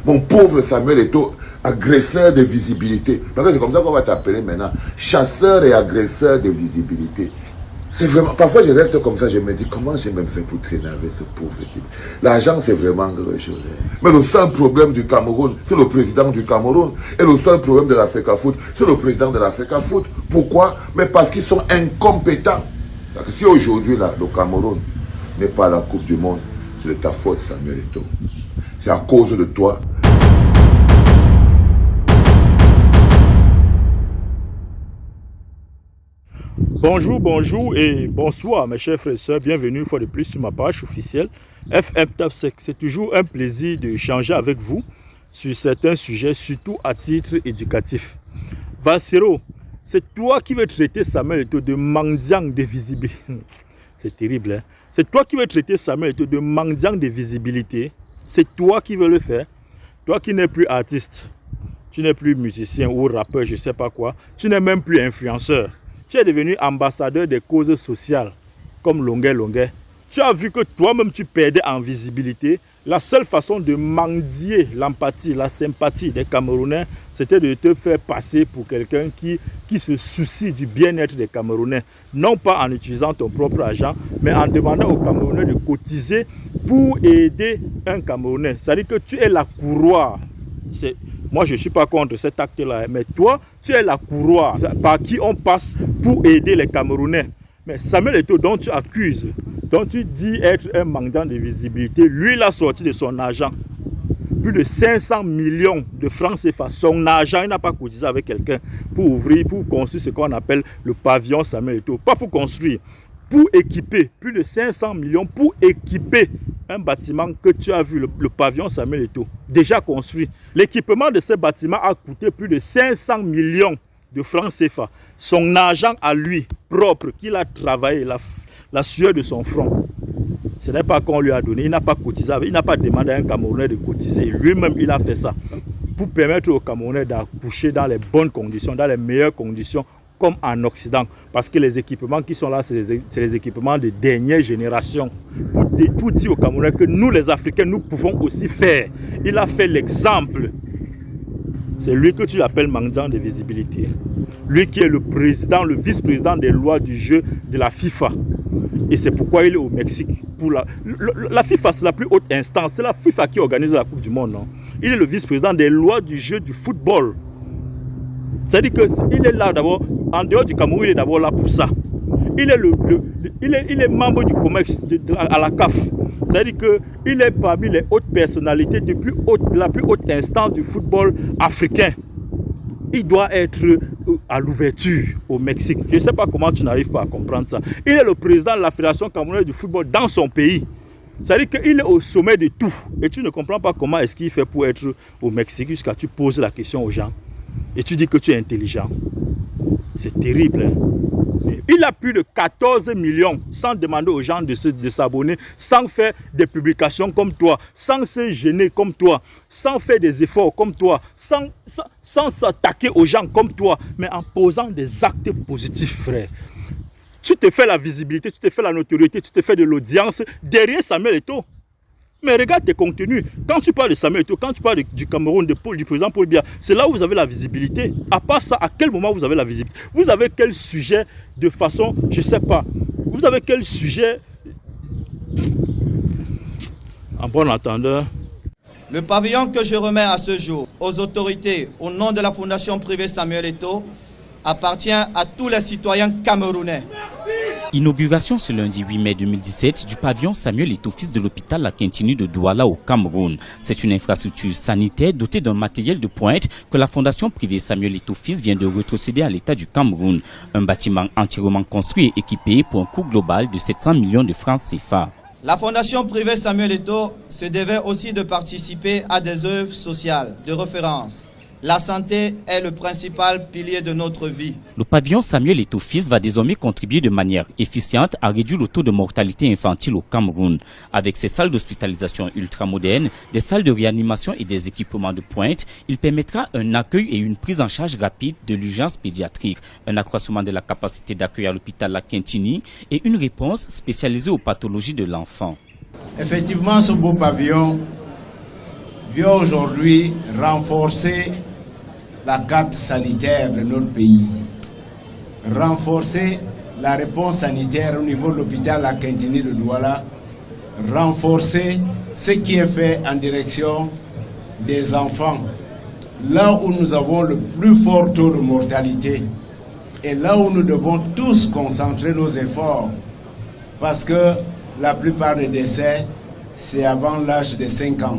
Mon pauvre Samuel Eto'o, agresseur de visibilité. Parce que c'est comme ça qu'on va t'appeler maintenant. Chasseur et agresseur de visibilité. C'est vraiment... Parfois, je reste comme ça, je me dis, comment j'ai même fait pour traîner avec ce pauvre type. L'argent, c'est vraiment quelque chose. Mais le seul problème du Cameroun, c'est le président du Cameroun. Et le seul problème de l'Africa Foot, c'est le président de l'Africa Foot. Pourquoi? Mais parce qu'ils sont incompétents. Parce que si aujourd'hui, là, le Cameroun n'est pas à la Coupe du Monde, c'est de ta faute, Samuel Eto'o. C'est à cause de toi. Bonjour, bonjour et bonsoir mes chers frères et sœurs. Bienvenue une fois de plus sur ma page officielle FM Tapsec. C'est toujours un plaisir d'échanger avec vous sur certains sujets, surtout à titre éducatif. Valsero, c'est toi qui veux traiter Samuel Eto'o de mendiant de visibilité. C'est terrible, hein? C'est toi qui veux traiter Samuel Eto'o de mendiant de visibilité. C'est toi qui veux le faire. Toi qui n'es plus artiste, tu n'es plus musicien ou rappeur, je ne sais pas quoi. Tu n'es même plus influenceur. Tu es devenu ambassadeur des causes sociales, comme Longuet. Tu as vu que toi-même tu perdais en visibilité. La seule façon de mendier l'empathie, la sympathie des Camerounais, c'était de te faire passer pour quelqu'un qui se soucie du bien-être des Camerounais. Non pas en utilisant ton propre argent, mais en demandant aux Camerounais de cotiser pour aider un Camerounais. C'est-à-dire que tu es la courroie. Moi, je ne suis pas contre cet acte-là, mais toi, tu es la courroie par qui on passe pour aider les Camerounais. Mais Samuel Eto'o, dont tu accuses, dont tu dis être un mendiant de visibilité, lui, il a sorti de son argent plus de 500 millions de francs CFA. Son argent, il n'a pas cotisé avec quelqu'un pour construire ce qu'on appelle le pavillon Samuel Eto'o. Pas pour construire, pour équiper, plus de 500 millions pour équiper un bâtiment que tu as vu, le pavillon Samuel Eto'o, déjà construit. L'équipement de ce bâtiment a coûté plus de 500 millions de francs CFA. Son argent à lui, propre, qu'il a travaillé, la sueur de son front. Ce n'est pas qu'on lui a donné, il n'a pas cotisé, il n'a pas demandé à un Camerounais de cotiser. Lui-même, il a fait ça pour permettre aux Camerounais d'accoucher dans les bonnes conditions, dans les meilleures conditions, comme en Occident, parce que les équipements qui sont là, c'est les équipements de dernière génération. Pour dire aux Camerounais que nous, les Africains, nous pouvons aussi faire. Il a fait l'exemple. C'est lui que tu l'appelles mendiant de visibilité. Lui qui est le président, le vice-président des lois du jeu de la FIFA. Et c'est pourquoi il est au Mexique. La FIFA, c'est la plus haute instance. C'est la FIFA qui organise la Coupe du Monde. Non? Il est le vice-président des lois du jeu du football. C'est-à-dire qu'il est là d'abord, en dehors du Cameroun, il est d'abord là pour ça. Il est membre du COMEX à la CAF. C'est-à-dire qu'il est parmi les hautes personnalités de la plus haute instance du football africain. Il doit être à l'ouverture au Mexique. Je ne sais pas comment tu n'arrives pas à comprendre ça. Il est le président de la Fédération camerounaise du football dans son pays. C'est-à-dire qu'il est au sommet de tout. Et tu ne comprends pas comment est-ce qu'il fait pour être au Mexique jusqu'à ce que tu poses la question aux gens. Et tu dis que tu es intelligent. C'est terrible. Hein? Il a plus de 14 millions sans demander aux gens de s'abonner, sans faire des publications comme toi, sans se gêner comme toi, sans faire des efforts comme toi, sans s'attaquer aux gens comme toi, mais en posant des actes positifs, frère. Tu te fais la visibilité, tu te fais la notoriété, tu te fais de l'audience derrière Samuel Eto'o. Mais regarde tes contenus. Quand tu parles de Samuel Eto'o, quand tu parles du Cameroun, du président Paul Biya, c'est là où vous avez la visibilité. À part ça, à quel moment vous avez la visibilité? Vous avez quel sujet de façon, je ne sais pas. Vous avez quel sujet en bon entendeur? Le pavillon que je remets à ce jour aux autorités au nom de la Fondation privée Samuel Eto'o appartient à tous les citoyens camerounais. Inauguration ce lundi 8 mai 2017 du pavillon Samuel Eto'o, fils de l'hôpital La Quintini de Douala au Cameroun. C'est une infrastructure sanitaire dotée d'un matériel de pointe que la fondation privée Samuel Eto'o fils vient de retrocéder à l'État du Cameroun. Un bâtiment entièrement construit et équipé pour un coût global de 700 millions de francs CFA. La fondation privée Samuel Eto'o se devait aussi de participer à des œuvres sociales de référence. La santé est le principal pilier de notre vie. Le pavillon Samuel Eto'o fils va désormais contribuer de manière efficiente à réduire le taux de mortalité infantile au Cameroun. Avec ses salles d'hospitalisation ultramodernes, des salles de réanimation et des équipements de pointe, il permettra un accueil et une prise en charge rapide de l'urgence pédiatrique, un accroissement de la capacité d'accueil à l'hôpital La Quintini et une réponse spécialisée aux pathologies de l'enfant. Effectivement, ce beau pavillon vient aujourd'hui renforcer la carte sanitaire de notre pays, renforcer la réponse sanitaire au niveau de l'hôpital à Kintini de Douala, renforcer ce qui est fait en direction des enfants, là où nous avons le plus fort taux de mortalité et là où nous devons tous concentrer nos efforts parce que la plupart des décès, c'est avant l'âge de 5 ans.